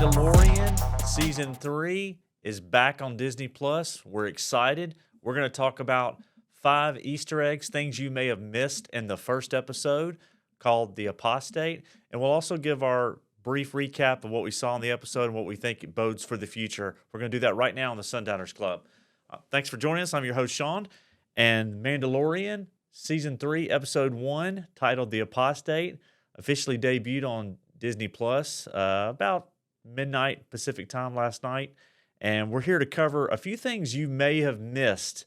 Mandalorian Season 3 is back on Disney Plus. We're excited. We're going to talk about 5 Easter eggs, things you may have missed in the first episode called The Apostate. And we'll also give our brief recap of what we saw in the episode and what we think it bodes for the future. We're going to do that right now on the Sundowners Club. Thanks for joining us. I'm your host, Sean. And Mandalorian Season 3, Episode 1, titled The Apostate, officially debuted on Disney Plus about midnight Pacific time last night. And we're here to cover a few things you may have missed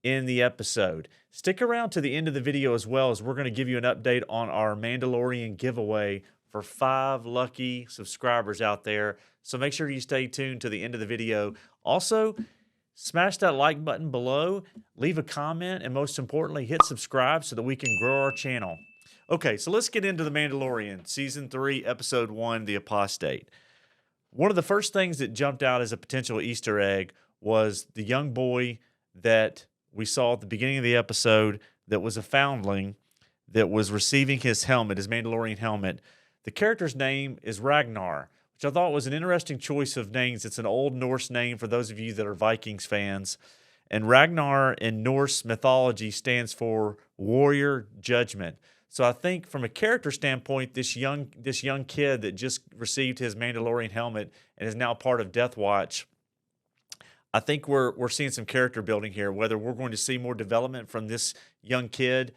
in the episode. Stick around to the end of the video as well, as we're going to give you an update on our Mandalorian giveaway for 5 lucky subscribers out there. So make sure you stay tuned to the end of the video. Also, smash that like button below, leave a comment, and most importantly, hit subscribe so that we can grow our channel. Okay, so let's get into The Mandalorian, Season 3, Episode 1, The Apostate. One of the first things that jumped out as a potential Easter egg was the young boy that we saw at the beginning of the episode that was a foundling that was receiving his helmet, his Mandalorian helmet. The character's name is Ragnar, which I thought was an interesting choice of names. It's an Old Norse name for those of you that are Vikings fans. And Ragnar in Norse mythology stands for warrior judgment. So I think from a character standpoint, this young kid that just received his Mandalorian helmet and is now part of Death Watch, I think we're seeing some character building here, whether we're going to see more development from this young kid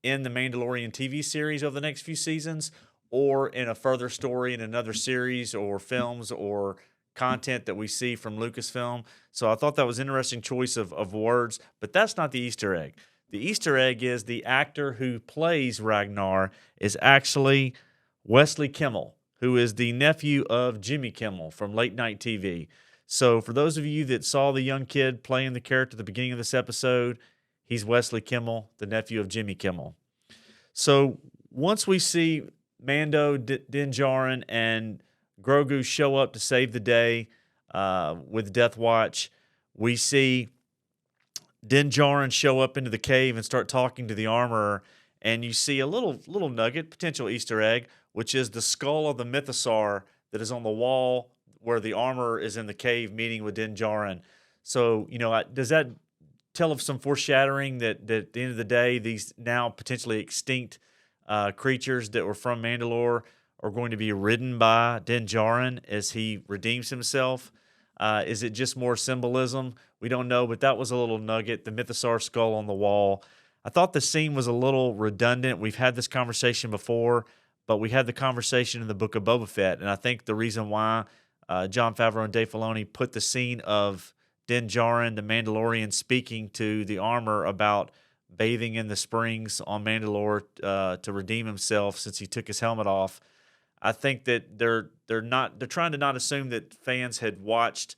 in the Mandalorian TV series over the next few seasons, or in a further story in another series or films or content that we see from Lucasfilm. So I thought that was an interesting choice of words, but that's not the Easter egg. The Easter egg is the actor who plays Ragnar is actually Wesley Kimmel, who is the nephew of Jimmy Kimmel from Late Night TV. So for those of you that saw the young kid playing the character at the beginning of this episode, he's Wesley Kimmel, the nephew of Jimmy Kimmel. So once we see Mando, Din Djarin, and Grogu show up to save the day with Death Watch, we see Din Djarin show up into the cave and start talking to the armorer, and you see a little nugget, potential Easter egg, which is the skull of the mythosaur that is on the wall where the armorer is in the cave meeting with Din Djarin. So, does that tell of some foreshadowing that at the end of the day, these now potentially extinct creatures that were from Mandalore are going to be ridden by Din Djarin as he redeems himself? Is it just more symbolism? We don't know, but that was a little nugget, the mythosaur skull on the wall. I thought the scene was a little redundant. We've had this conversation before, but we had the conversation in the Book of Boba Fett, and I think the reason why Jon Favreau and Dave Filoni put the scene of Din Djarin, the Mandalorian, speaking to the armor about bathing in the springs on Mandalore to redeem himself since he took his helmet off. I think that they're trying to not assume that fans had watched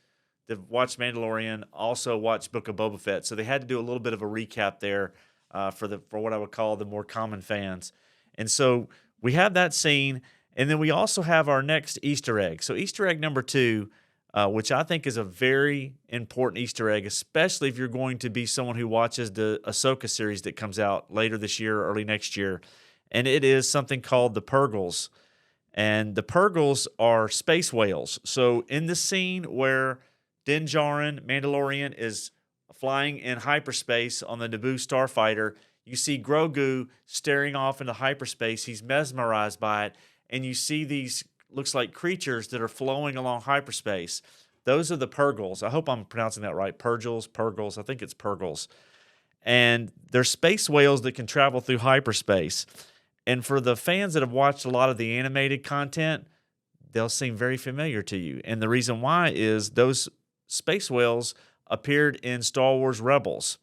Mandalorian, also watched Book of Boba Fett, so they had to do a little bit of a recap there for what I would call the more common fans. And so we have that scene, and then we also have our next Easter egg. So Easter egg number 2, which I think is a very important Easter egg, especially if you're going to be someone who watches the Ahsoka series that comes out later this year or early next year, and it is something called the Purgles. And the Purgles are space whales. So in the scene where Din Djarin, Mandalorian, is flying in hyperspace on the Naboo starfighter, you see Grogu staring off into hyperspace. He's mesmerized by it. And you see these, looks like creatures that are flowing along hyperspace. Those are the Purgles. I hope I'm pronouncing that right. Purgles. I think it's Purgles. And they're space whales that can travel through hyperspace. And for the fans that have watched a lot of the animated content, they'll seem very familiar to you. And the reason why is those space whales appeared in Star Wars Rebels.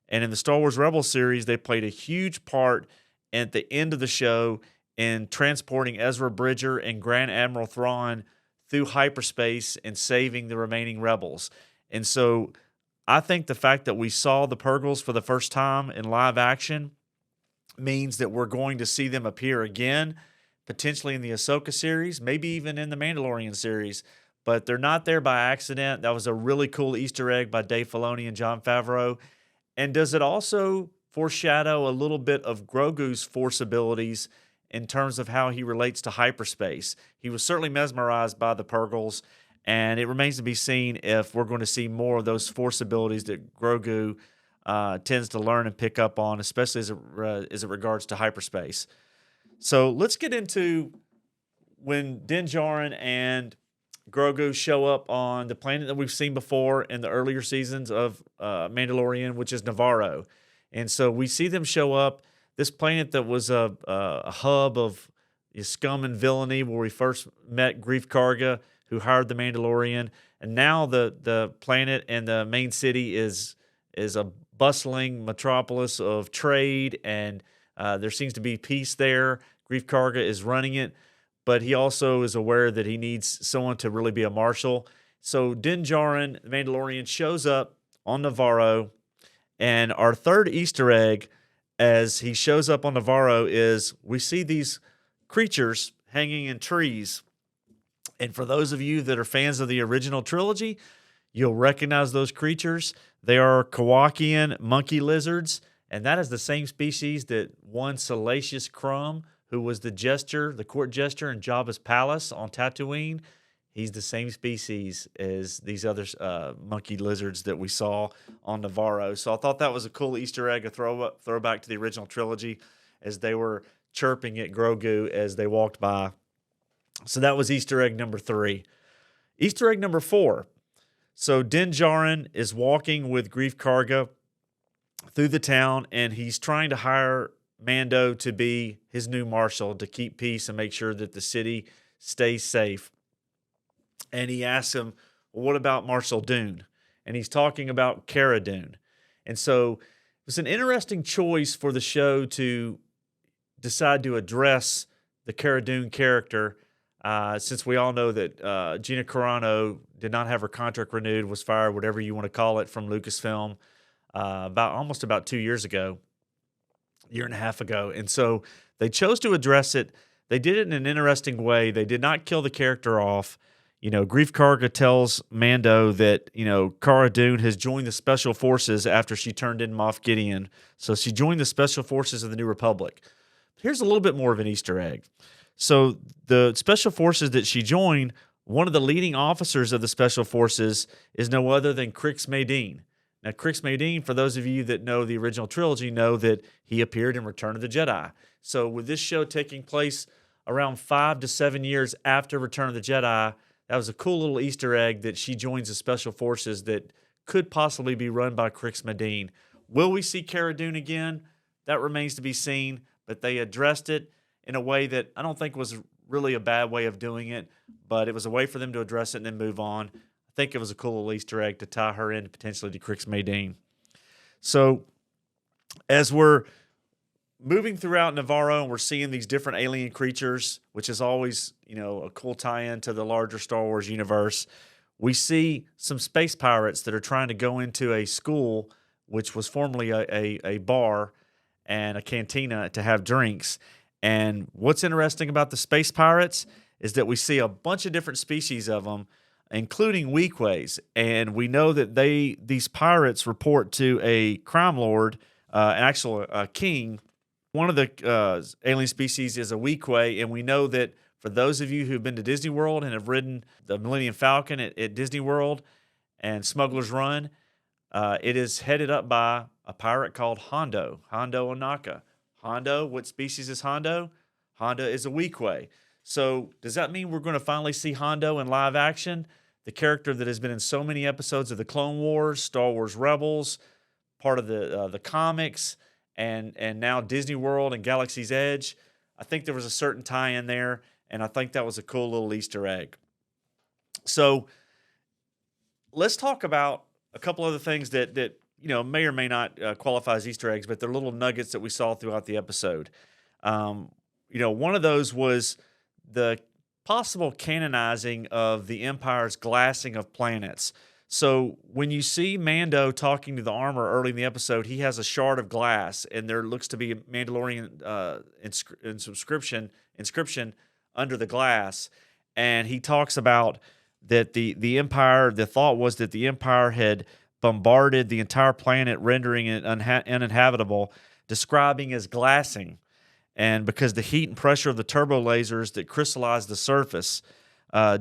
And in the Star Wars Rebels series, they played a huge part at the end of the show in transporting Ezra Bridger and Grand Admiral Thrawn through hyperspace and saving the remaining rebels. And so I think the fact that we saw the Purgles for the first time in live action means that we're going to see them appear again, potentially in the Ahsoka series, maybe even in the Mandalorian series, but they're not there by accident. That was a really cool Easter egg by Dave Filoni and Jon Favreau. And does it also foreshadow a little bit of Grogu's Force abilities in terms of how he relates to hyperspace. He was certainly mesmerized by the Purgles, and it remains to be seen if we're going to see more of those Force abilities that Grogu tends to learn and pick up on, especially as it regards to hyperspace. So let's get into when Din Djarin and Grogu show up on the planet that we've seen before in the earlier seasons of Mandalorian, which is Navarro. And so we see them show up, this planet that was a hub of scum and villainy, where we first met Greef Karga, who hired the Mandalorian. And now the planet and the main city is a bustling metropolis of trade, and there seems to be peace there. Greef Karga is running it, but he also is aware that he needs someone to really be a marshal. So Din Djarin, the Mandalorian, shows up on Navarro, and our third Easter egg as he shows up on Navarro is we see these creatures hanging in trees. And for those of you that are fans of the original trilogy, you'll recognize those creatures. They are Kowakian monkey lizards, and that is the same species that one Salacious Crumb, who was the jester, the court jester in Jabba's palace on Tatooine. He's the same species as these other monkey lizards that we saw on Navarro. So I thought that was a cool Easter egg, a throwback to the original trilogy, as they were chirping at Grogu as they walked by. So that was Easter egg number 3. Easter egg number 4. So Din Djarin is walking with Greef Karga through the town, and he's trying to hire Mando to be his new marshal to keep peace and make sure that the city stays safe. And he asks him, well, what about Marshal Dune? And he's talking about Cara Dune. And so it was an interesting choice for the show to decide to address the Cara Dune character, since we all know that Gina Carano did not have her contract renewed, was fired, whatever you want to call it, from Lucasfilm almost about 2 years ago, year and a half ago. And so they chose to address it. They did it in an interesting way. They did not kill the character off. Greef Karga tells Mando that, Cara Dune has joined the Special Forces after she turned in Moff Gideon. So she joined the Special Forces of the New Republic. Here's a little bit more of an Easter egg. So the Special Forces that she joined, one of the leading officers of the Special Forces is no other than Crix Madine. Now, Crix Madine, for those of you that know the original trilogy, know that he appeared in Return of the Jedi. So with this show taking place around 5 to 7 years after Return of the Jedi, that was a cool little Easter egg that she joins the Special Forces that could possibly be run by Crix Madine. Will we see Cara Dune again? That remains to be seen, but they addressed it in a way that I don't think was really a bad way of doing it, but it was a way for them to address it and then move on. I think it was a cool little Easter egg to tie her in potentially to Crix Madine. So as we're moving throughout Navarro and we're seeing these different alien creatures, which is always, a cool tie-in to the larger Star Wars universe, we see some space pirates that are trying to go into a school, which was formerly a bar and a cantina to have drinks. And what's interesting about the space pirates is that we see a bunch of different species of them, including Weequays. And we know that these pirates report to a crime lord, actually a king. One of the alien species is a Weequay, and we know that for those of you who've been to Disney World and have ridden the Millennium Falcon at Disney World and Smuggler's Run, it is headed up by a pirate called Hondo Ohnaka. Hondo, what species is Hondo? Hondo is a Weequay. So does that mean we're going to finally see Hondo in live action? The character that has been in so many episodes of the Clone Wars, Star Wars Rebels, part of the comics, and now Disney World and Galaxy's Edge. I think there was a certain tie-in there, and I think that was a cool little Easter egg. So let's talk about a couple other things that may or may not qualify as Easter eggs, but they're little nuggets that we saw throughout the episode. One of those was the possible canonizing of the Empire's glassing of planets. So when you see Mando talking to the armor early in the episode, he has a shard of glass, and there looks to be a Mandalorian inscription under the glass. And he talks about that the Empire, the thought was that the Empire had bombarded the entire planet, rendering it uninhabitable, describing as glassing. and because the heat and pressure of the turbo lasers that crystallize the surface.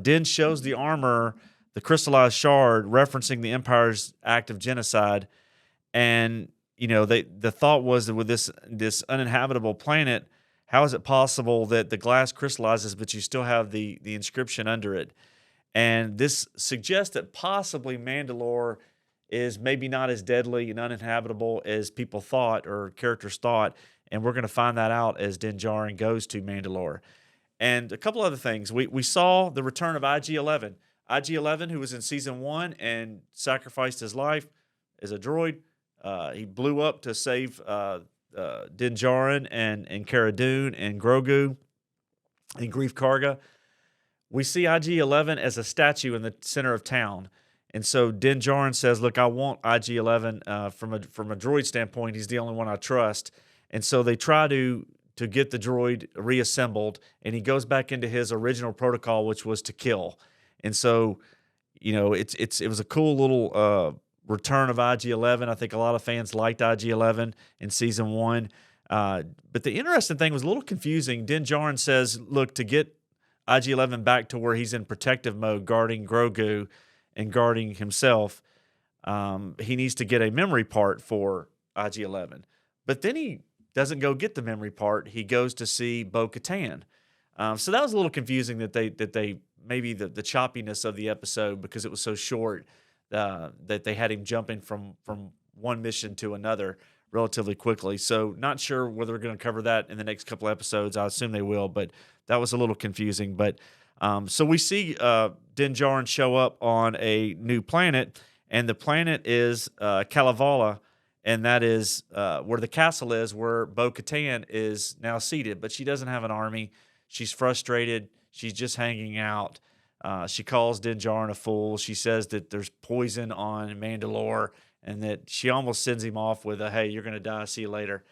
Din shows the armor, the crystallized shard, referencing the Empire's act of genocide. And the thought was that with this uninhabitable planet, how is it possible that the glass crystallizes, but you still have the inscription under it? And this suggests that possibly Mandalore is maybe not as deadly and uninhabitable as people thought or characters thought. And we're going to find that out as Din Djarin goes to Mandalore. And a couple other things. We saw the return of IG-11. IG-11, who was in Season 1 and sacrificed his life as a droid. He blew up to save Din Djarin and Cara Dune and Grogu and Greef Karga. We see IG-11 as a statue in the center of town. And so Din Djarin says, look, I want IG-11 from a droid standpoint. He's the only one I trust. And so they try to get the droid reassembled, and he goes back into his original protocol, which was to kill. And so, it was a cool little return of IG-11. I think a lot of fans liked IG-11 in Season 1. But the interesting thing was a little confusing. Din Djarin says, look, to get IG-11 back to where he's in protective mode, guarding Grogu and guarding himself, he needs to get a memory part for IG-11. But then he doesn't go get the memory part. He goes to see Bo-Katan. So that was a little confusing that they maybe the choppiness of the episode, because it was so short, that they had him jumping from one mission to another relatively quickly. So not sure whether we're going to cover that in the next couple episodes. I assume they will, but that was a little confusing. But so we see Din Djarin show up on a new planet, and the planet is Kalevala, and that is where the castle is, where Bo-Katan is now seated. But she doesn't have an army. She's frustrated. She's just hanging out. She calls Din Djarin a fool. She says that there's poison on Mandalore, and that she almost sends him off with a, hey, you're going to die. See you later.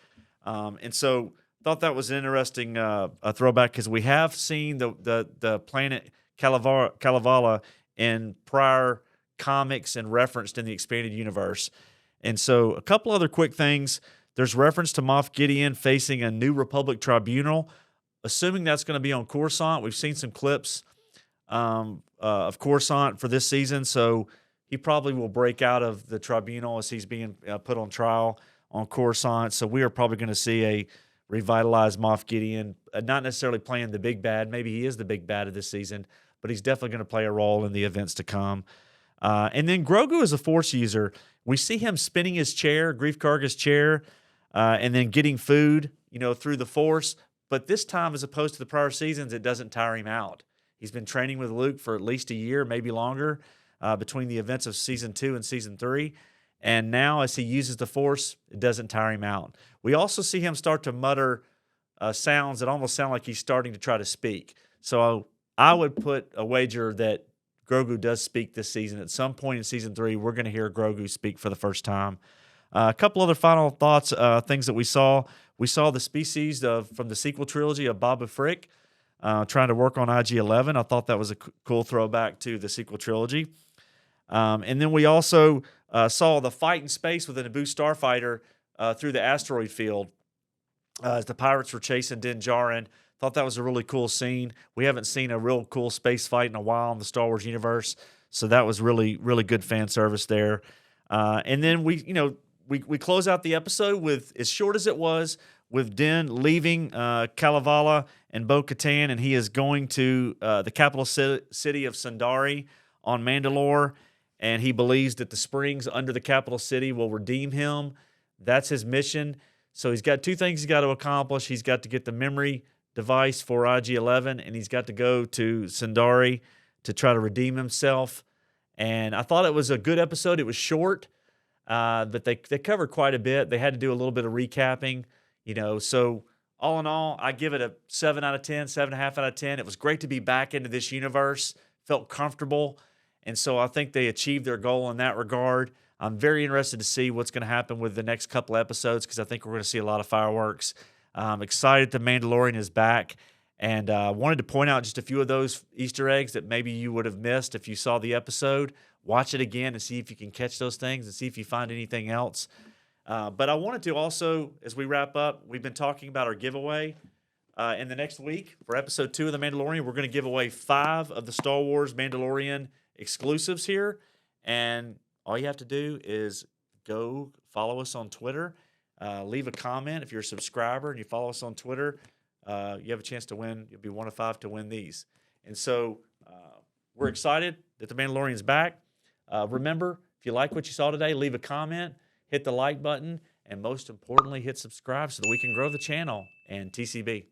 And so thought that was an interesting a throwback, because we have seen the planet Kalevala in prior comics and referenced in the expanded universe. And so a couple other quick things. There's reference to Moff Gideon facing a New Republic tribunal, assuming that's going to be on Coruscant. We've seen some clips of Coruscant for this season, so he probably will break out of the tribunal as he's being put on trial on Coruscant. So we are probably going to see a revitalized Moff Gideon, not necessarily playing the big bad. Maybe he is the big bad of this season, but he's definitely going to play a role in the events to come. And then Grogu is a Force user. We see him spinning his chair, Greef Karga's chair, and then getting food, through the Force. But this time, as opposed to the prior seasons, it doesn't tire him out. He's been training with Luke for at least a year, maybe longer, between the events of Season 2 and Season 3. And now, as he uses the Force, it doesn't tire him out. We also see him start to mutter sounds that almost sound like he's starting to try to speak. So I would put a wager that Grogu does speak this season. At some point in Season 3, we're going to hear Grogu speak for the first time. A couple other final thoughts, things that we saw. We saw the species from the sequel trilogy of Babu Frick trying to work on IG-11. I thought that was a cool throwback to the sequel trilogy. And then we also saw the fight in space with a Naboo starfighter through the asteroid field as the pirates were chasing Din Djarin. Thought that was a really cool scene. We haven't seen a real cool space fight in a while in the Star Wars universe, so that was really, really good fan service there. And then we close out the episode with, as short as it was, with Din leaving Kalevala and Bo-Katan, and he is going to the capital city of Sundari on Mandalore, and he believes that the springs under the capital city will redeem him. That's his mission. So he's got two things he's got to accomplish. He's got to get the memory device for IG-11, and he's got to go to Sundari to try to redeem himself. And I thought it was a good episode. It was short, but they covered quite a bit. They had to do a little bit of recapping, So all in all, I give it a 7 out of 10, 7.5 out of 10. It was great to be back into this universe. Felt comfortable. And so I think they achieved their goal in that regard. I'm very interested to see what's going to happen with the next couple episodes, because I think we're going to see a lot of fireworks. I'm excited the Mandalorian is back, and wanted to point out just a few of those Easter eggs that maybe you would have missed if you saw the episode. Watch it again and see if you can catch those things and see if you find anything else. But I wanted to also, as we wrap up, we've been talking about our giveaway. in the next week for episode 2 of The Mandalorian. We're going to give away 5 of the Star Wars Mandalorian exclusives here. And all you have to do is go follow us on Twitter. Leave a comment. If you're a subscriber and you follow us on Twitter, you have a chance to win. You'll be one of 5 to win these. And so we're excited that The Mandalorian's back. Remember, if you like what you saw today, leave a comment, hit the like button, and most importantly, hit subscribe so that we can grow the channel. And TCB.